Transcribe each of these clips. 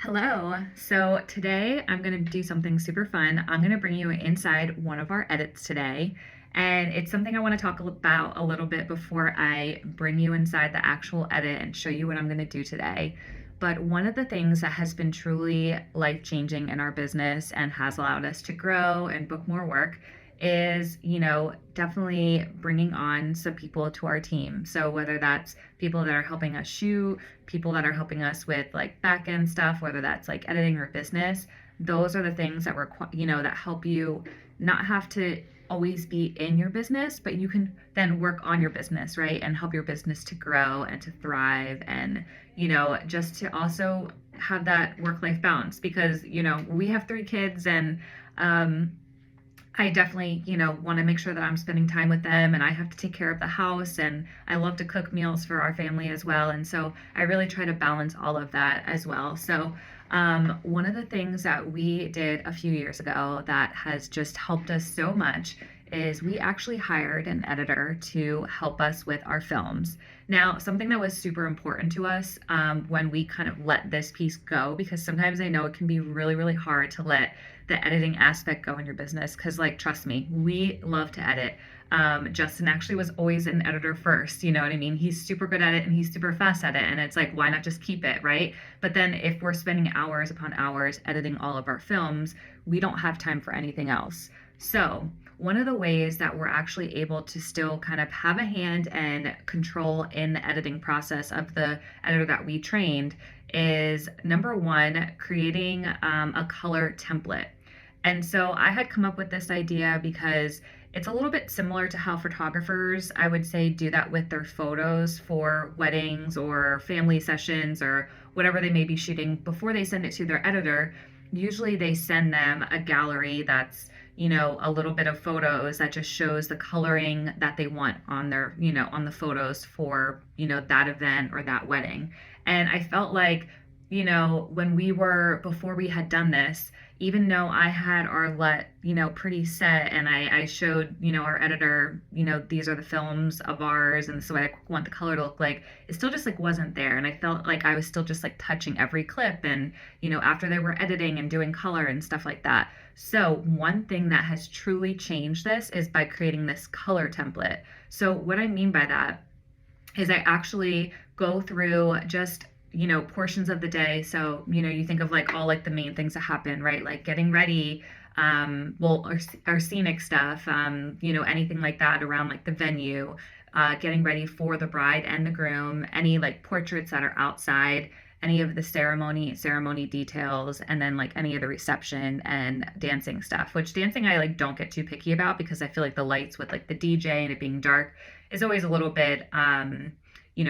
Hello. So today I'm going to do something super fun. I'm going to bring you inside one of our edits today. And it's something I want to talk about a little bit before I bring you inside the actual edit and show you what I'm going to do today. But one of the things that has been truly life changing in our business and has allowed us to grow and book more work is, definitely bringing on some people to our team. So whether that's people that are helping us shoot, people that are helping us with like back end stuff, whether that's like editing or business, those are the things that that help you not have to always be in your business, but you can then work on your business, right? And help your business to grow and to thrive and, just to also have that work life balance because, we have 3 kids and, I definitely, want to make sure that I'm spending time with them and I have to take care of the house and I love to cook meals for our family as well. And so I really try to balance all of that as well. So, one of the things that we did a few years ago that has just helped us so much is we actually hired an editor to help us with our films. Now, something that was super important to us when we kind of let this piece go, because sometimes I know it can be really, really hard to let the editing aspect go in your business because like trust me, we love to edit. Justin actually was always an editor first, you know what I mean? He's super good at it and he's super fast at it, and it's like why not just keep it, right? But then if we're spending hours upon hours editing all of our films, we don't have time for anything else. So one of the ways that we're actually able to still kind of have a hand and control in the editing process of the editor that we trained is number one, creating a color template. And so I had come up with this idea because it's a little bit similar to how photographers, I would say, do that with their photos for weddings or family sessions or whatever they may be shooting before they send it to their editor. Usually they send them a gallery that's a little bit of photos that just shows the coloring that they want on their, on the photos for, that event or that wedding. And I felt like, before we had done this, even though I had our pretty set and I showed, our editor, these are the films of ours and this is what I want the color to look like, it still just like wasn't there. And I felt like I was still just like touching every clip and, after they were editing and doing color and stuff like that. So one thing that has truly changed this is by creating this color template. So what I mean by that is I actually go through just portions of the day. So you think of like all like the main things that happen, right? Like getting ready, our scenic stuff, anything like that around like the venue, getting ready for the bride and the groom, any like portraits that are outside, any of the ceremony details, and then like any of the reception and dancing stuff, which dancing I like don't get too picky about because I feel like the lights with like the DJ and it being dark is always a little bit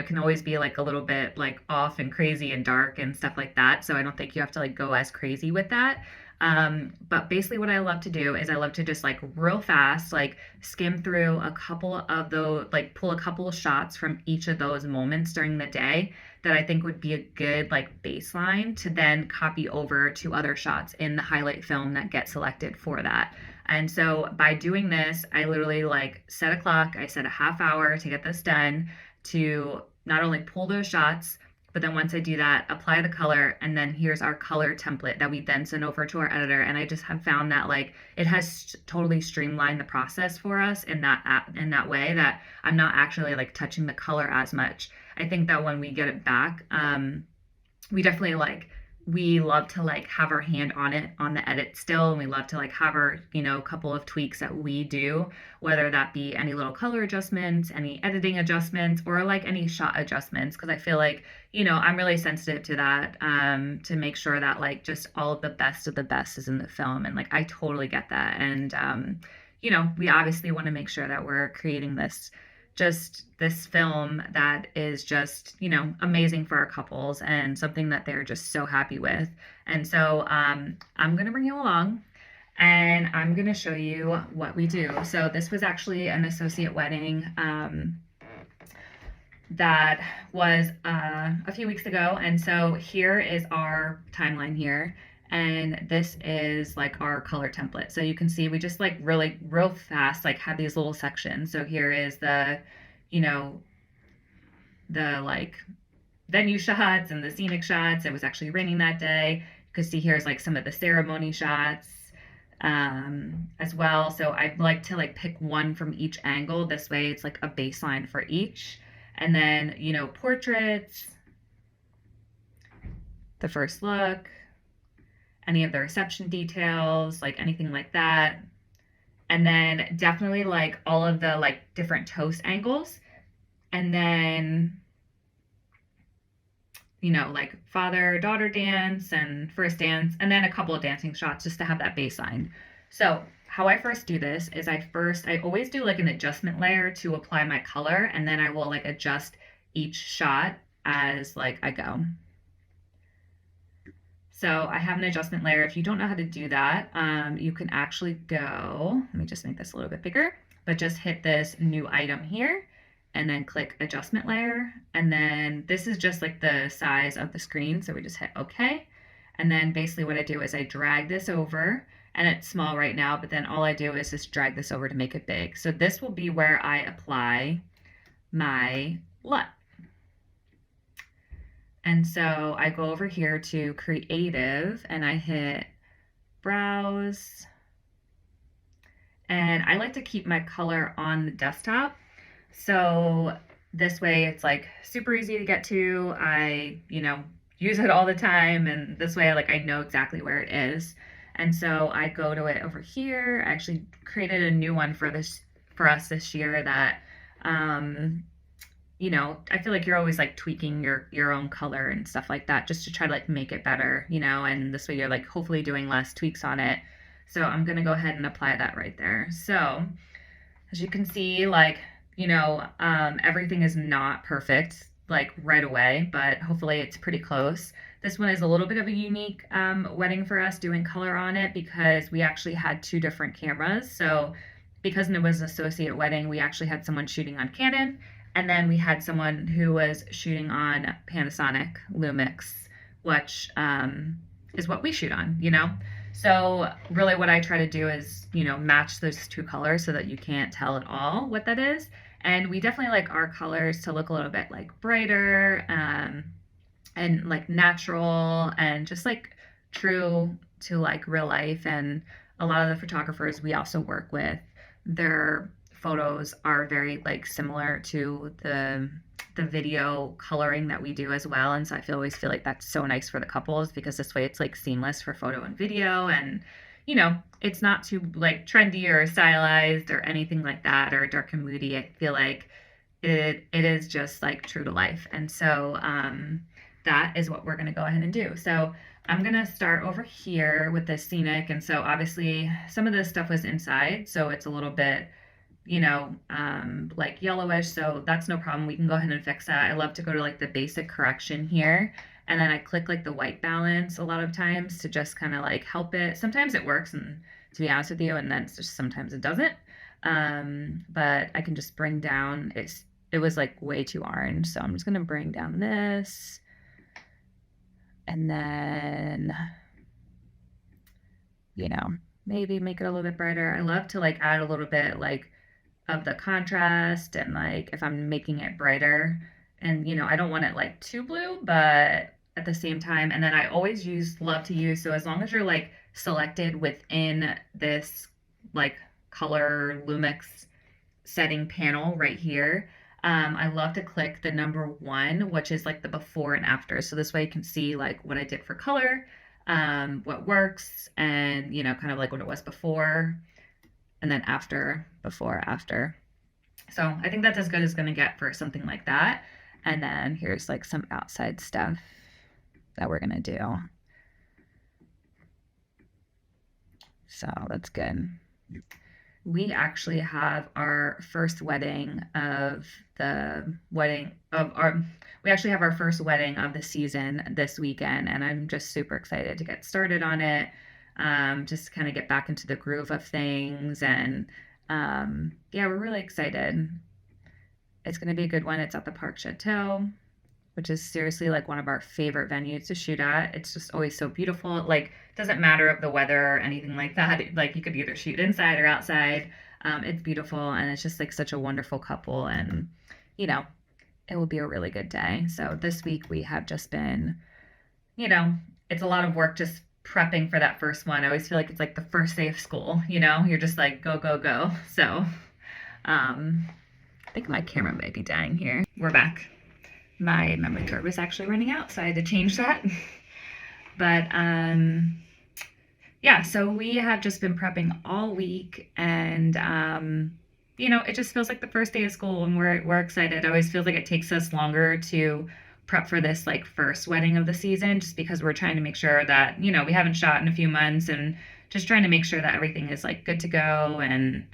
can always be like a little bit like off and crazy and dark and stuff like that. So I don't think you have to like go as crazy with that. But basically what I love to do is I love to just like real fast, like skim through a couple of those, like pull a couple of shots from each of those moments during the day that I think would be a good like baseline to then copy over to other shots in the highlight film that get selected for that. And so by doing this, I literally like set a clock, I set a half hour to get this done to not only pull those shots, but then once I do that, apply the color, and then here's our color template that we then send over to our editor. And I just have found that like it has totally streamlined the process for us in that way that I'm not actually like touching the color as much. I think that when we get it back, we definitely like we love to like have our hand on it on the edit still, and we love to like have our couple of tweaks that we do, whether that be any little color adjustments, any editing adjustments, or like any shot adjustments, because I feel like I'm really sensitive to that, to make sure that like just all of the best is in the film, and like I totally get that. And we obviously want to make sure that we're creating this film that is just, amazing for our couples and something that they're just so happy with. And so I'm going to bring you along and I'm going to show you what we do. So this was actually an associate wedding that was a few weeks ago. And so here is our timeline here. And this is like our color template. So you can see we just like really real fast like have these little sections. So here is the, you know, the like venue shots and the scenic shots. It was actually raining that day. You could see here's like some of the ceremony shots as well. So I'd like to like pick one from each angle. This way it's like a baseline for each. And then, portraits, the first look, any of the reception details, like anything like that. And then definitely like all of the like different toast angles. And then, like father daughter dance and first dance, and then a couple of dancing shots just to have that baseline. So, how I first do this is I always do like an adjustment layer to apply my color, and then I will like adjust each shot as like I go. So I have an adjustment layer. If you don't know how to do that, you can actually go, let me just make this a little bit bigger, but just hit this new item here and then click adjustment layer. And then this is just like the size of the screen. So we just hit OK. And then basically what I do is I drag this over, and it's small right now, but then all I do is just drag this over to make it big. So this will be where I apply my LUT. And so I go over here to creative and I hit browse. And I like to keep my color on the desktop. So this way it's like super easy to get to. I, use it all the time. And this way, like, I know exactly where it is. And so I go to it over here. I actually created a new one for us this year that, I feel like you're always like tweaking your own color and stuff like that just to try to like make it better, and this way you're like hopefully doing less tweaks on it. So I'm going to go ahead and apply that right there. So as you can see, like, everything is not perfect like right away, but hopefully it's pretty close. This one is a little bit of a unique wedding for us doing color on it because we actually had two different cameras. So because it was an associate wedding, we actually had someone shooting on Canon, and then we had someone who was shooting on Panasonic Lumix, which is what we shoot on, So really what I try to do is, match those two colors so that you can't tell at all what that is. And we definitely like our colors to look a little bit like brighter and like natural and just like true to like real life. And a lot of the photographers we also work with, their photos are very like similar to the video coloring that we do as well. And so I always feel like that's so nice for the couples because this way it's like seamless for photo and video, and it's not too like trendy or stylized or anything like that or dark and moody. I feel like it is just like true to life. And so that is what we're going to go ahead and do. So I'm going to start over here with the scenic. And so obviously some of this stuff was inside, so it's a little bit like yellowish, so that's no problem. We can go ahead and fix that. I love to go to like the basic correction here, and then I click like the white balance a lot of times to just kind of like help it. Sometimes it works, and to be honest with you, and then it's just sometimes it doesn't. But I can just bring down, it was like way too orange, so I'm just gonna bring down this, and then maybe make it a little bit brighter. I love to like add a little bit like of the contrast, and like if I'm making it brighter, and I don't want it like too blue, but at the same time, and then I always love to use, so as long as you're like selected within this like color Lumix setting panel right here, I love to click the number 1, which is like the before and after. So this way you can see like what I did for color, what works, and kind of like what it was before, and then after, before, after. So I think that's as good as going to get for something like that. And then here's like some outside stuff that we're going to do. So that's good. We actually have our first wedding of the season this weekend, and I'm just super excited to get started on it. Just kind of get back into the groove of things, and yeah, we're really excited. It's going to be a good one. It's at the Park Chateau, which is seriously like one of our favorite venues to shoot at. It's just always so beautiful. Like, it doesn't matter of the weather or anything like that. Like, you could either shoot inside or outside. It's beautiful, and it's just like such a wonderful couple, and it will be a really good day. So this week we have just been, you know, it's a lot of work just prepping for that first one. I always feel like it's like the first day of school, you're just like go, go, go. So, I think my camera might be dying here. We're back. My memory card was actually running out, so I had to change that. But yeah, so we have just been prepping all week, and it just feels like the first day of school, and we're excited. It always feels like it takes us longer to prep for this like first wedding of the season, just because we're trying to make sure that we haven't shot in a few months, and just trying to make sure that everything is like good to go, and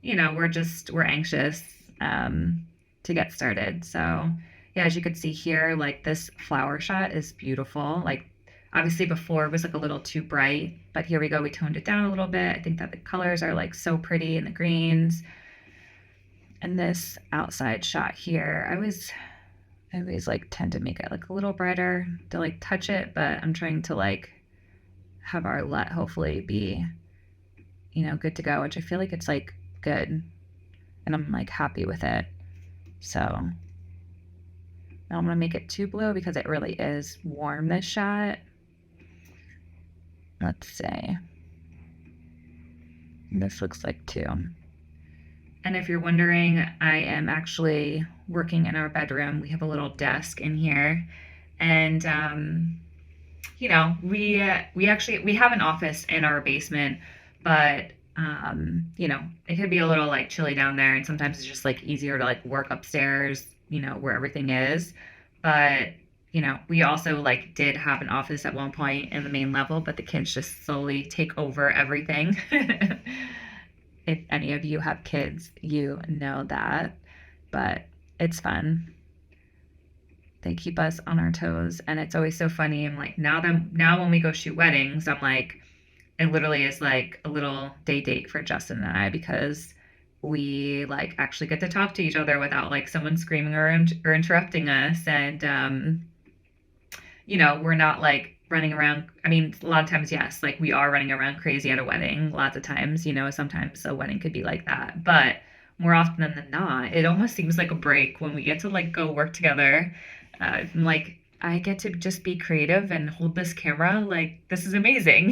we're anxious to get started. So yeah, as you could see here, like this flower shot is beautiful. Like obviously before it was like a little too bright, but here we go. We toned it down a little bit. I think that the colors are like so pretty and the greens. And this outside shot here, I always like tend to make it like a little brighter to like touch it, but I'm trying to like have our LUT hopefully be, good to go, which I feel like it's like good. And I'm like happy with it. So now I'm gonna make it too blue because it really is warm, this shot. Let's see. This looks like two. And if you're wondering, I am actually working in our bedroom. We have a little desk in here, and we have an office in our basement, but it could be a little like chilly down there, and sometimes it's just like easier to like work upstairs, where everything is. But we also like did have an office at one point in the main level, but the kids just slowly take over everything. If any of you have kids, you know that, but it's fun. They keep us on our toes, and it's always so funny. I'm like, now when we go shoot weddings, I'm like, it literally is like a little date for Justin and I, because we like actually get to talk to each other without like someone screaming or interrupting us. And we're not like running around. I mean, a lot of times, yes, like we are running around crazy at a wedding. Lots of times, sometimes a wedding could be like that. But more often than not, it almost seems like a break when we get to like go work together. Like I get to just be creative and hold this camera. Like this is amazing,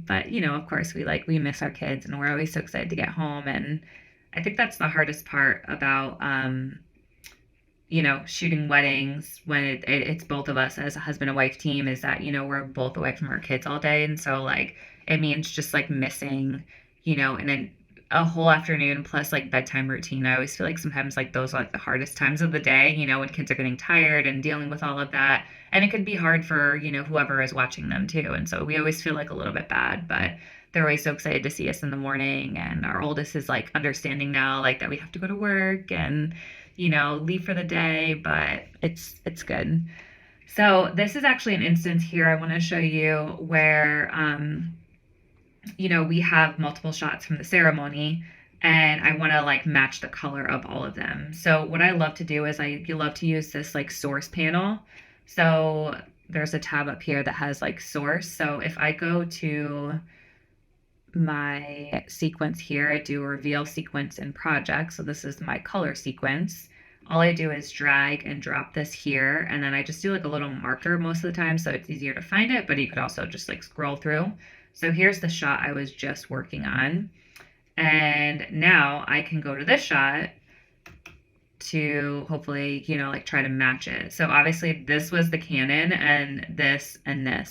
But of course, we miss our kids, and we're always so excited to get home. And I think that's the hardest part about shooting weddings when it's both of us as a husband and wife team, is that, we're both away from our kids all day. And so like, it means just like missing, and a whole afternoon plus like bedtime routine. I always feel like sometimes like those are like the hardest times of the day, when kids are getting tired and dealing with all of that. And it can be hard for, whoever is watching them too. And so we always feel like a little bit bad, but they're always so excited to see us in the morning. And our oldest is like understanding now, like that we have to go to work and, leave for the day, but it's good. So this is actually an instance here I want to show you where, we have multiple shots from the ceremony, and I want to like match the color of all of them. So what I love to do is you love to use this like source panel. So there's a tab up here that has like source. So if I go to my sequence here, I do a reveal sequence in project. So this is my color sequence. All I do is drag and drop this here, and then I just do like a little marker most of the time, so it's easier to find it, but you could also just like scroll through. So here's the shot I was just working on. And now I can go to this shot to hopefully, like try to match it. So obviously this was the Canon, and this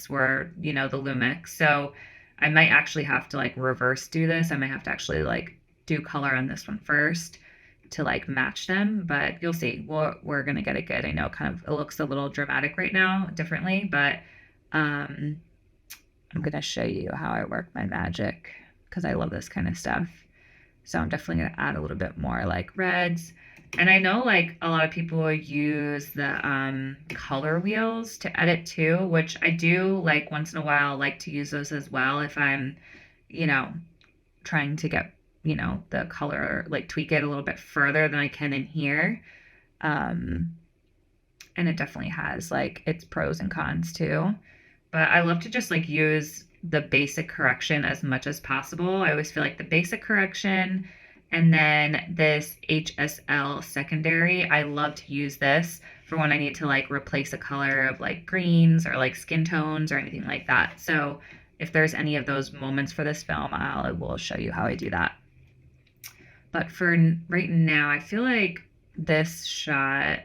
were, the Lumix. So I might actually have to like reverse do this. I might have to actually like do color on this one first to like match them, but you'll see. We're gonna get it good. I know kind of it looks a little dramatic right now, differently, but I'm gonna show you how I work my magic, because I love this kind of stuff. So I'm definitely gonna add a little bit more like reds. And I know like a lot of people use the color wheels to edit too, which I do like once in a while, like to use those as well if I'm, trying to get, the color, like tweak it a little bit further than I can in here. And it definitely has like its pros and cons too. But I love to just like use the basic correction as much as possible. I always feel like the basic correction And then this HSL secondary, I love to use this for when I need to like replace a color of like greens or like skin tones or anything like that. So if there's any of those moments for this film, I will show you how I do that. But for right now, I feel like this shot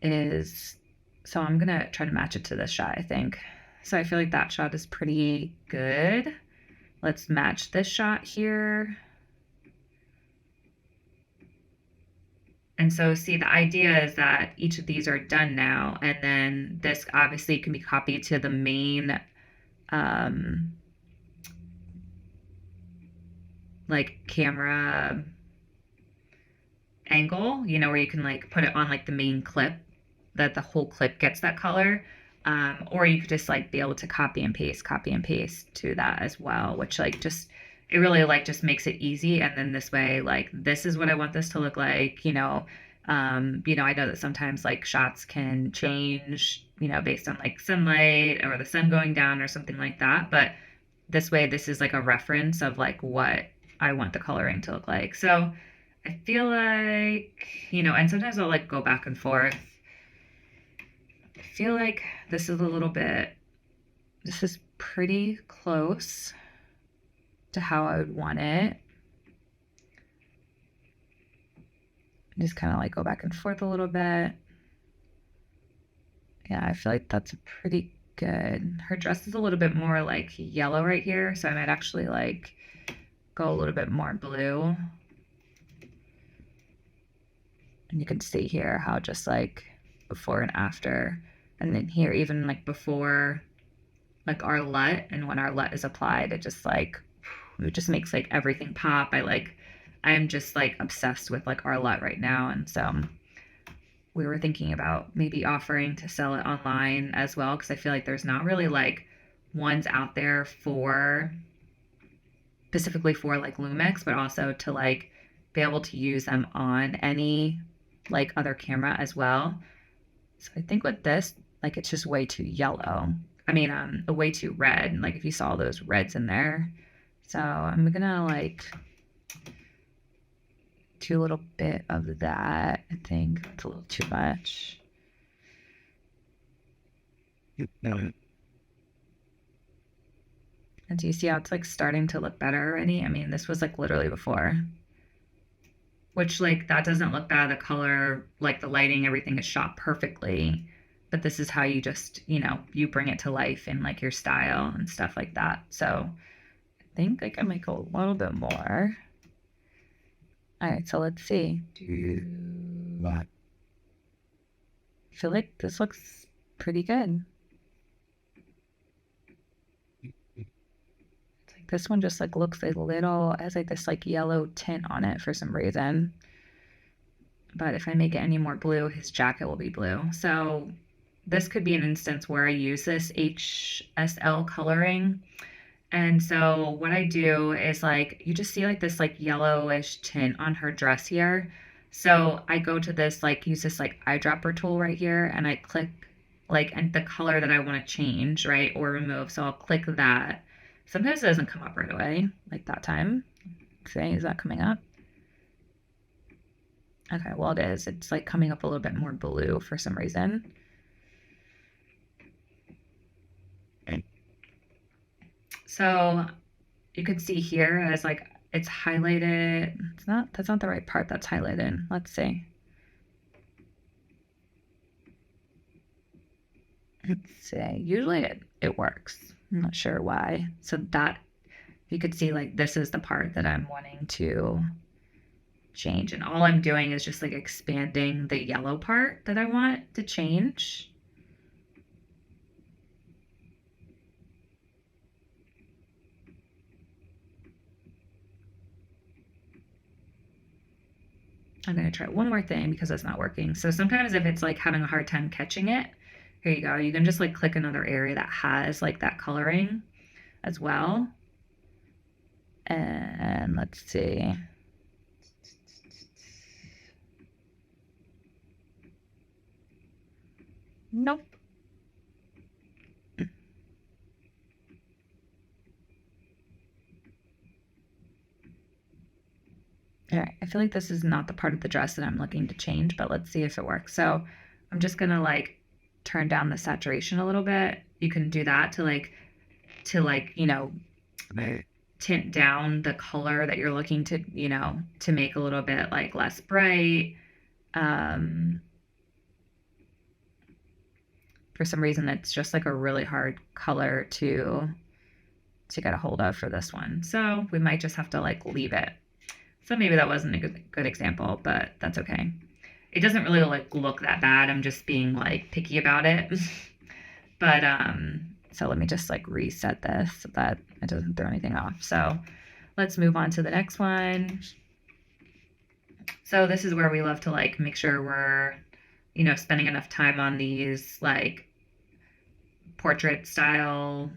is, so I'm gonna try to match it to this shot, I think. So I feel like that shot is pretty good. Let's match this shot here. And so see, the idea is that each of these are done now, and then this obviously can be copied to the main um, like camera angle, you know, where you can like put it on like the main clip that the whole clip gets that color. Or you could just like be able to copy and paste to that as well, which like just it really like just makes it easy. And then this way, like this is what I want this to look like, you know. I know that sometimes like shots can change, you know, based on like sunlight or the sun going down or something like that. But this way, this is like a reference of like what I want the coloring to look like. So I feel like, you know, and sometimes I'll like go back and forth. I feel like this is a little bit, this is pretty close to how I would want it. Just kind of like go back and forth a little bit. Yeah, I feel like that's pretty good. Her dress is a little bit more like yellow right here, so I might actually like go a little bit more blue. And you can see here how just like before and after, and then here even like before like our LUT, and when our LUT is applied, it just makes like everything pop. I'm just like obsessed with like our LUT right now, and so we were thinking about maybe offering to sell it online as well, because I feel like there's not really like ones out there for specifically for like Lumix, but also to like be able to use them on any like other camera as well. So I think with this, like it's just way too yellow. I mean, way too red. Like if you saw those reds in there. So I'm gonna like do a little bit of that. I think it's a little too much. And do you see how it's like starting to look better already? I mean, this was like literally before. Which like that doesn't look bad. The color, like the lighting, everything is shot perfectly. But this is how you just, you know, you bring it to life in like your style and stuff like that. So I think like I might go a little bit more. All right, so let's see. I feel like this looks pretty good. It's like this one just like looks a little, has like this like yellow tint on it for some reason. But if I make it any more blue, his jacket will be blue. So this could be an instance where I use this HSL coloring. And so what I do is like, you just see like this like yellowish tint on her dress here. So I go to this, like use this like eyedropper tool right here, and I click like and the color that I want to change, right, or remove. So I'll click that. Sometimes it doesn't come up right away, like that time. See, is that coming up? Okay, well it is. It's like coming up a little bit more blue for some reason. So you could see here as like it's highlighted. That's not the right part that's highlighted. Let's see. Let's see. Usually it works. I'm not sure why. So that you could see like this is the part that I'm wanting to change. And all I'm doing is just like expanding the yellow part that I want to change. I'm going to try one more thing because it's not working. So sometimes if it's like having a hard time catching it, here you go. You can just like click another area that has like that coloring as well. And let's see. Nope. Okay, I feel like this is not the part of the dress that I'm looking to change, but let's see if it works. So I'm just gonna like turn down the saturation a little bit. You can do that to tint down the color that you're looking to, to make a little bit like less bright. Um, for some reason, it's just like a really hard color to get a hold of for this one. So we might just have to like leave it. So maybe that wasn't a good example, but that's okay. It doesn't really like look that bad. I'm just being like picky about it. But so let me just like reset this so that it doesn't throw anything off. So let's move on to the next one. So this is where we love to like make sure we're, spending enough time on these like portrait style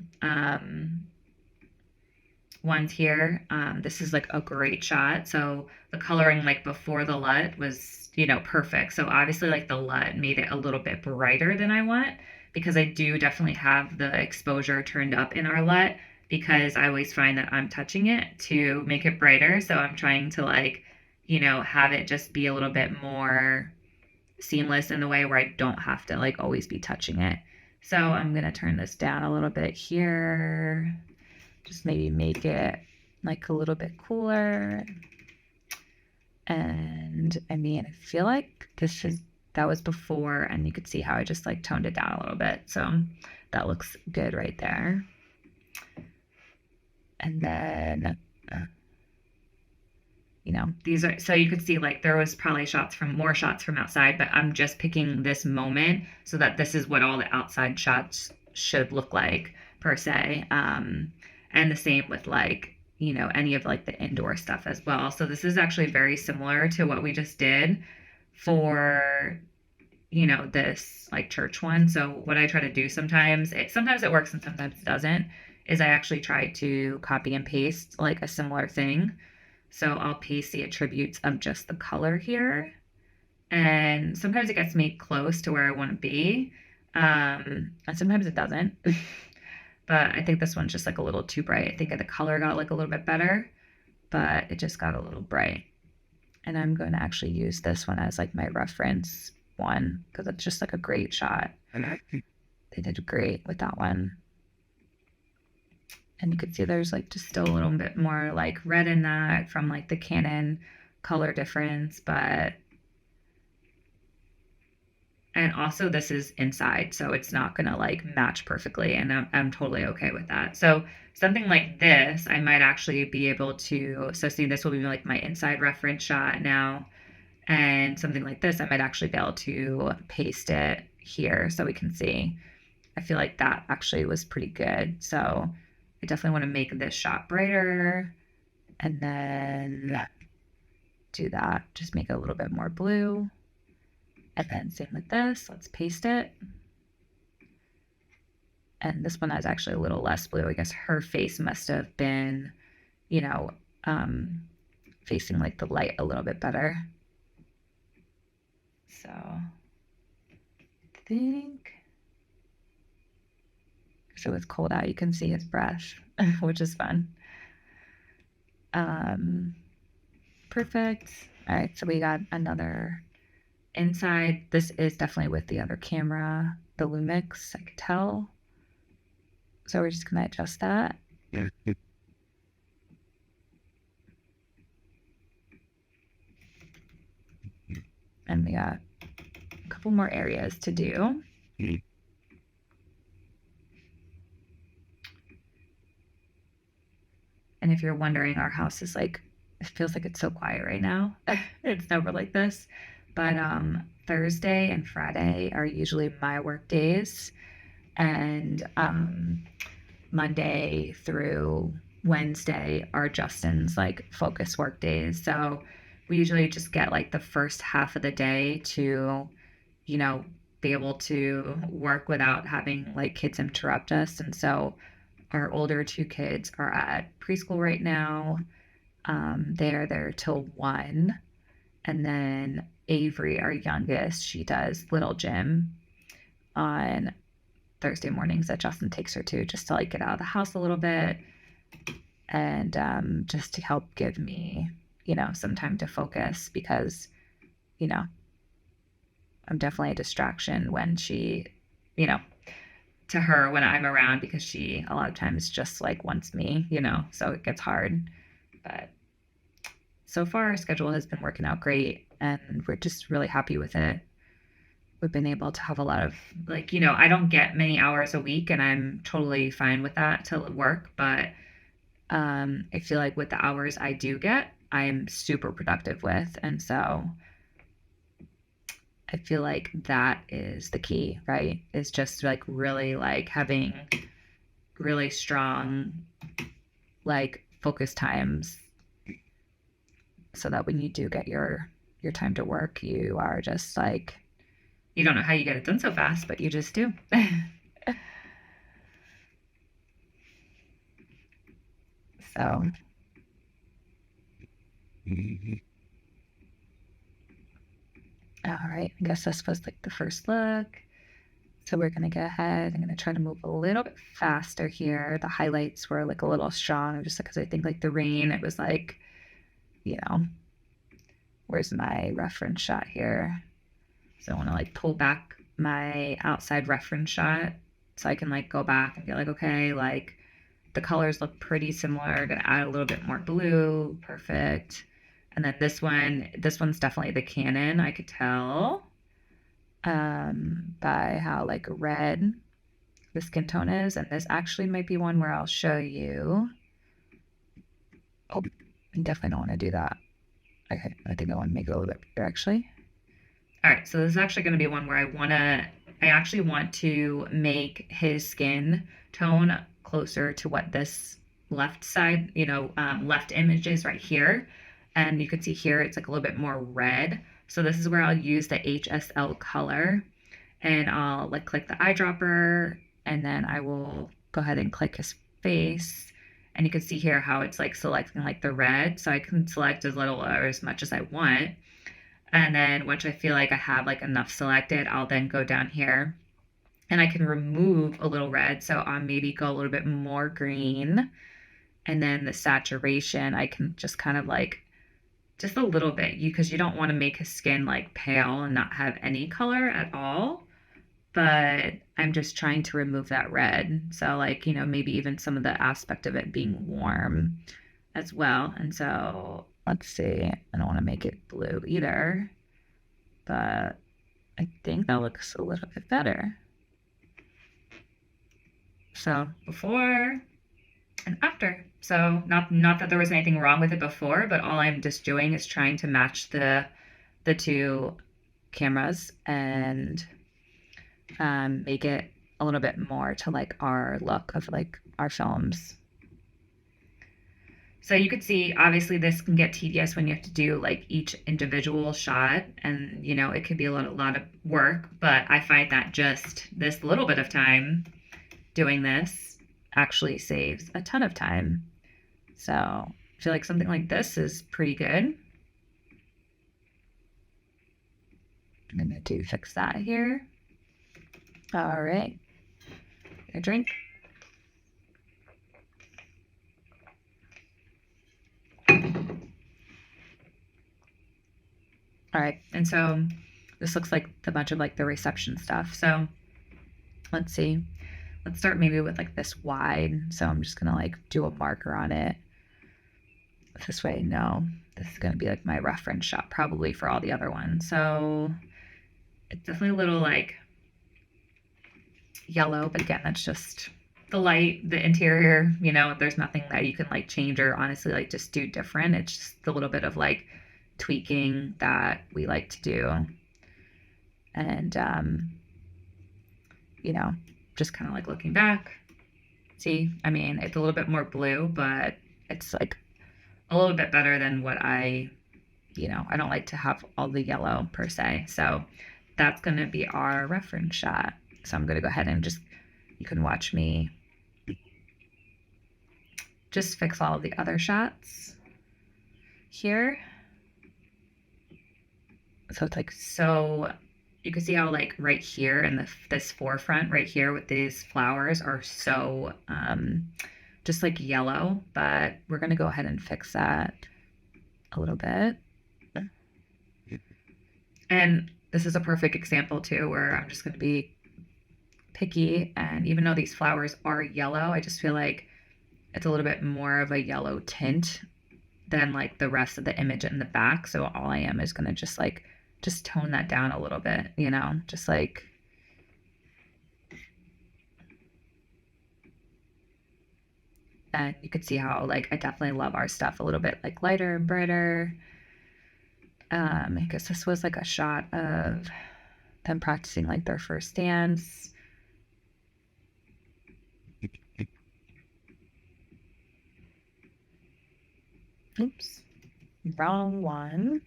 ones here. This is like a great shot. So the coloring like before the LUT was, perfect. So obviously like the LUT made it a little bit brighter than I want because I do definitely have the exposure turned up in our LUT because I always find that I'm touching it to make it brighter. So I'm trying to like, have it just be a little bit more seamless in the way where I don't have to like always be touching it. So I'm going to turn this down a little bit here. Just maybe make it like a little bit cooler. And I mean, I feel like that was before, and you could see how I just like toned it down a little bit. So that looks good right there. And then, these are, so you could see like there was probably more shots from outside, but I'm just picking this moment so that this is what all the outside shots should look like per se. And the same with like, any of like the indoor stuff as well. So this is actually very similar to what we just did for, this like church one. So what I try to do sometimes it works and sometimes it doesn't, is I actually try to copy and paste like a similar thing. So I'll paste the attributes of just the color here. And sometimes it gets me close to where I want to be. And sometimes it doesn't. But I think this one's just like a little too bright. I think the color got like a little bit better, but it just got a little bright. And I'm going to actually use this one as like my reference one because it's just like a great shot. And they did great with that one. And you could see there's like just still a little bit more like red in that from like the Canon color difference, and also this is inside, so it's not gonna like match perfectly, and I'm totally okay with that. So something like this, I might actually be able to, so see this will be like my inside reference shot now, and something like this, I might actually be able to paste it here so we can see. I feel like that actually was pretty good. So I definitely want to make this shot brighter and then do that. Just make it a little bit more blue. And then same with this. Let's paste it. And this one is actually a little less blue. I guess her face must have been, facing like the light a little bit better. So I think so it's cold out, you can see his breath, which is fun. Perfect. All right, so we got another inside. This is definitely with the other camera, the Lumix, I could tell. So we're just gonna adjust that. Yeah. And we got a couple more areas to do. And if you're wondering, our house is like, it feels like it's so quiet right now. It's never like this. But Thursday and Friday are usually my work days. And Monday through Wednesday are Justin's like focus work days. So we usually just get like the first half of the day to, be able to work without having like kids interrupt us. And so our older two kids are at preschool right now. They're there till 1. And then Avery, our youngest, she does little gym on Thursday mornings that Justin takes her to, just to like get out of the house a little bit and just to help give me, some time to focus because, you know, I'm definitely a distraction when you know, to her when I'm around because she a lot of times just like wants me, so it gets hard. But so far, our schedule has been working out great and we're just really happy with it. We've been able to have a lot of like, I don't get many hours a week and I'm totally fine with that to work, but I feel like with the hours I do get, I'm super productive with. And so I feel like that is the key, right? Is just like really like having really strong like focus times so that when you do get your time to work, you are just like you don't know how you get it done so fast, but you just do. So, all right, I guess this was like the first look. So we're gonna go ahead. I'm gonna try to move a little bit faster here. The highlights were like a little strong, just because I think like the rain, it was like, you know, where's my reference shot here? So I want to like pull back my outside reference shot so I can like go back and be like, okay, like the colors look pretty similar. Gonna add a little bit more blue. Perfect. And then this one's definitely the Canon. I could tell by how like red the skin tone is. And this actually might be one where I'll show you. Oh, I definitely don't want to do that. Okay, I think I want to make it a little bit bigger actually. All right, so this is actually going to be one where I actually want to make his skin tone closer to what this left side, left image is right here. And you can see here, it's like a little bit more red. So this is where I'll use the HSL color and I'll like click the eyedropper and then I will go ahead and click his face. And you can see here how it's like selecting like the red. So I can select as little or as much as I want. And then once I feel like I have like enough selected, I'll then go down here and I can remove a little red. So I'll maybe go a little bit more green. And then the saturation, I can just kind of like, just a little bit, because you don't want to make his skin like pale and not have any color at all. But I'm just trying to remove that red. So like, maybe even some of the aspect of it being warm as well. And so let's see, I don't want to make it blue either, but I think that looks a little bit better. So before and after. So not that there was anything wrong with it before, but all I'm just doing is trying to match the two cameras and make it a little bit more to like our look of like our films. So you could see, obviously, this can get tedious when you have to do like each individual shot, and it could be a lot of work. But I find that just this little bit of time doing this actually saves a ton of time. So I feel like something like this is pretty good. I'm gonna fix that here. All right, a drink. All right, and so this looks like a bunch of like the reception stuff. So let's see. Let's start maybe with like this wide. So I'm just gonna like do a marker on it. This way, no, this is gonna be like my reference shot probably for all the other ones. So it's definitely a little like yellow, but again, that's just the light, the interior, there's nothing that you can like change or honestly like just do different. It's just a little bit of like tweaking that we like to do. And just kind of like looking back, see, I mean, it's a little bit more blue, but it's like a little bit better than what I don't like to have all the yellow per se. So that's going to be our reference shot. So I'm going to go ahead and you can watch me just fix all of the other shots here. So it's like, so you can see how like right here in this forefront right here with these flowers are so just like yellow, but we're going to go ahead and fix that a little bit. And this is a perfect example too, where I'm just going to be picky. And even though these flowers are yellow, I just feel like it's a little bit more of a yellow tint than like the rest of the image in the back. So all I am is going to just tone that down a little bit, just like. And you could see how like I definitely love our stuff a little bit like lighter and brighter. Because this was like a shot of them practicing like their first dance. Oops, wrong one.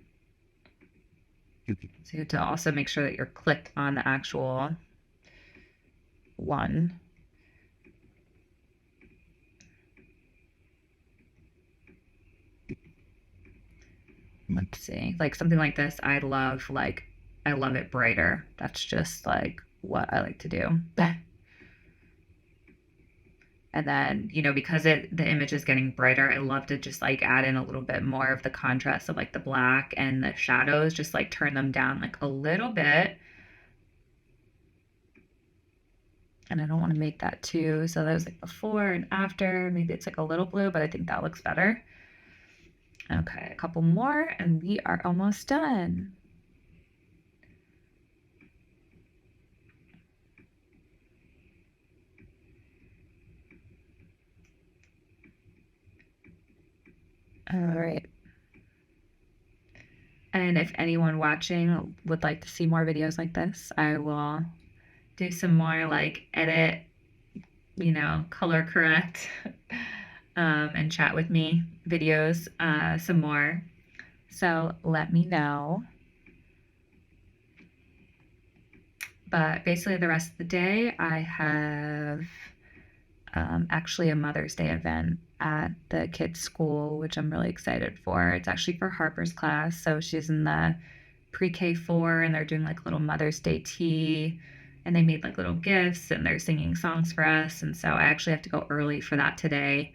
So you have to also make sure that you're clicked on the actual one. Let's see, like something like this, I love it brighter. That's just like what I like to do. And then, because the image is getting brighter, I love to just like add in a little bit more of the contrast of like the black and the shadows, just like turn them down like a little bit. And I don't want to make that too. So that was like before and after. Maybe it's like a little blue, but I think that looks better. Okay, a couple more and we are almost done. All right. And if anyone watching would like to see more videos like this, I will do some more like edit, color correct, and chat with me videos some more. So let me know. But basically the rest of the day, I have actually a Mother's Day event at the kids' school, which I'm really excited for. It's actually for Harper's class. So she's in the pre-K 4 and they're doing like little Mother's Day tea and they made like little gifts and they're singing songs for us. And so I actually have to go early for that today.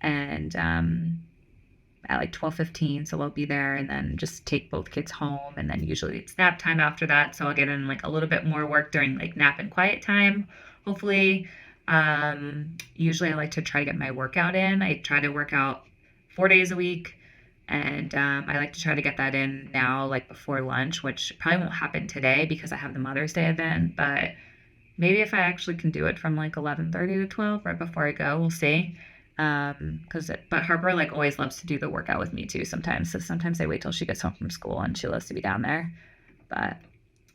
And at like 12:15, so I'll be there and then just take both kids home and then usually it's nap time after that, so I'll get in like a little bit more work during like nap and quiet time, hopefully. Usually I like to try to get my workout in. I try to work out 4 days a week and I like to try to get that in now like before lunch, which probably won't happen today because I have the Mother's Day event, but maybe if I actually can do it from like 11:30 to 12 right before I go, we'll see. But Harper like always loves to do the workout with me too sometimes. So sometimes I wait till she gets home from school and she loves to be down there. But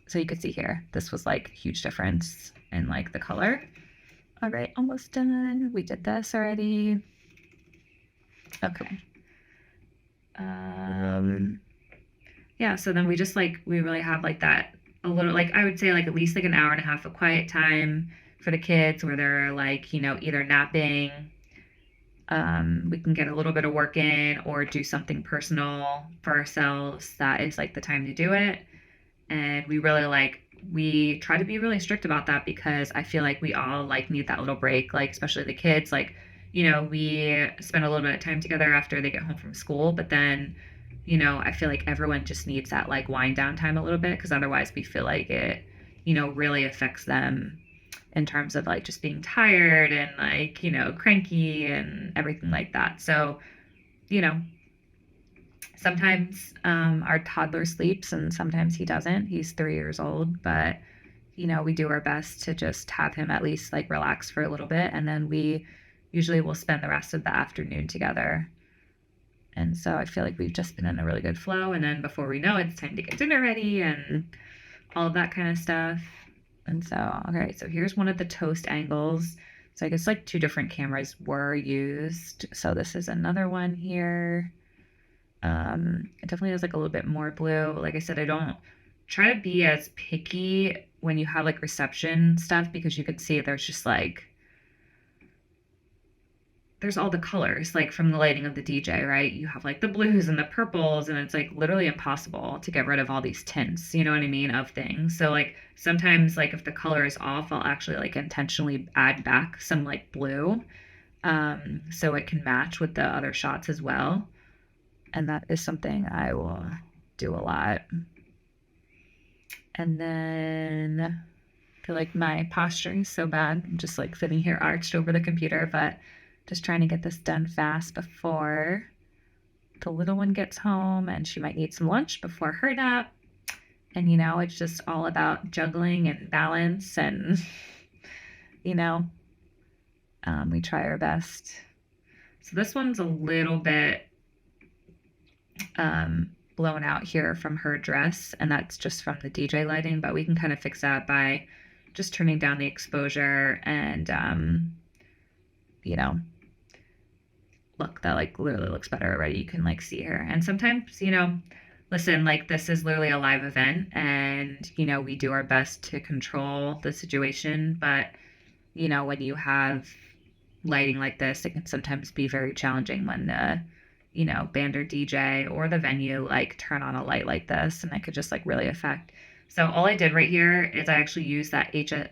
so you could see here, this was like huge difference in like the color. All right, almost done. We did this already. Okay. Yeah, so then we just like, we really have like that a little, like I would say like at least like an hour and a half of quiet time for the kids where they're like, either napping. We can get a little bit of work in or do something personal for ourselves. That is like the time to do it. And we try to be really strict about that because I feel like we all like need that little break, like especially the kids, like, we spend a little bit of time together after they get home from school, but then, I feel like everyone just needs that like wind down time a little bit because otherwise we feel like it, really affects them in terms of like just being tired and like, cranky and everything like that. So, sometimes our toddler sleeps and sometimes he doesn't. He's 3 years old, but, we do our best to just have him at least like relax for a little bit. And then we usually will spend the rest of the afternoon together. And so I feel like we've just been in a really good flow. And then before we know it, it's time to get dinner ready and all of that kind of stuff. And so, okay, so here's one of the toast angles. So I guess like 2 different cameras were used. So this is another one here. It definitely has like a little bit more blue. Like I said, I don't try to be as picky when you have like reception stuff because you could see there's just like, there's all the colors like from the lighting of the DJ, right? You have like the blues and the purples and it's like literally impossible to get rid of all these tints, you know what I mean, of things. So like sometimes like if the color is off, I'll actually like intentionally add back some like blue so it can match with the other shots as well. And that is something I will do a lot. And then I feel like my posturing is so bad. I'm just like sitting here arched over the computer, but just trying to get this done fast before the little one gets home, and she might need some lunch before her nap. And, it's just all about juggling and balance. And, you know, we try our best. So this one's a little bit blown out here from her dress, and that's just from the DJ lighting, but we can kind of fix that by just turning down the exposure and, look, that like literally looks better already. You can like see her. And sometimes, listen, like this is literally a live event, and, we do our best to control the situation, but, when you have lighting like this, it can sometimes be very challenging when the band or DJ or the venue like turn on a light like this, and it could just like really affect. So all I did right here is I actually used that HSL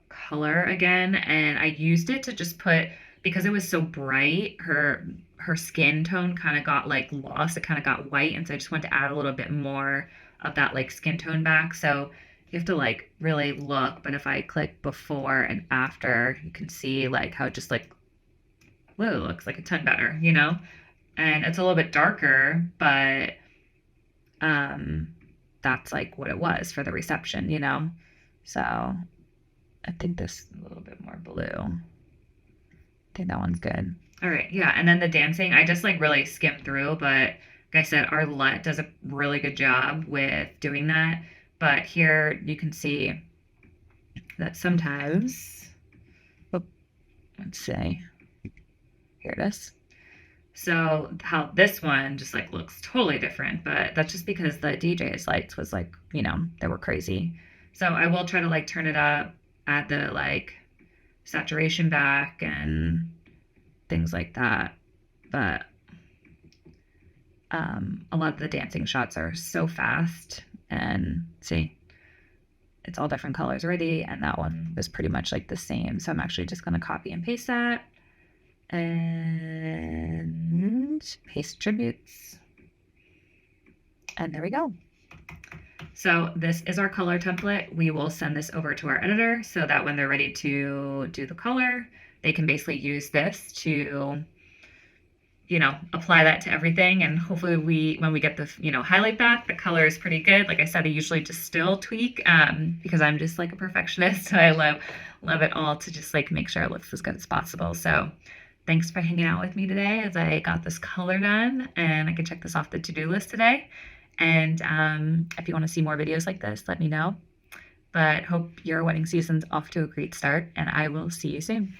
color again, and I used it to just put, because it was so bright, her skin tone kind of got like lost. It kind of got white, and so I just wanted to add a little bit more of that like skin tone back. So you have to like really look, but if I click before and after, you can see like how it just like literally looks like a ton better, and it's a little bit darker, but that's like what it was for the reception, so I think this is a little bit more blue. I think that one's good. All right, yeah, and then the dancing, I just like really skimmed through, but like I said, our LUT does a really good job with doing that. But here you can see that sometimes, let's see, here it is. So how this one just like looks totally different, but that's just because the DJ's lights was like, they were crazy. So I will try to like turn it up, add the like saturation back and things like that. But a lot of the dancing shots are so fast, and see, it's all different colors already, and that one was pretty much like the same. So I'm actually just going to copy and paste that and paste attributes, and there we go. So this is our color template. We will send this over to our editor so that when they're ready to do the color, they can basically use this to apply that to everything. And hopefully when we get the, highlight back, the color is pretty good. Like I said, I usually just still tweak because I'm just like a perfectionist. So I love it all to just like make sure it looks as good as possible. So thanks for hanging out with me today as I got this color done, and I can check this off the to-do list today. And if you want to see more videos like this, let me know. But hope your wedding season's off to a great start, and I will see you soon.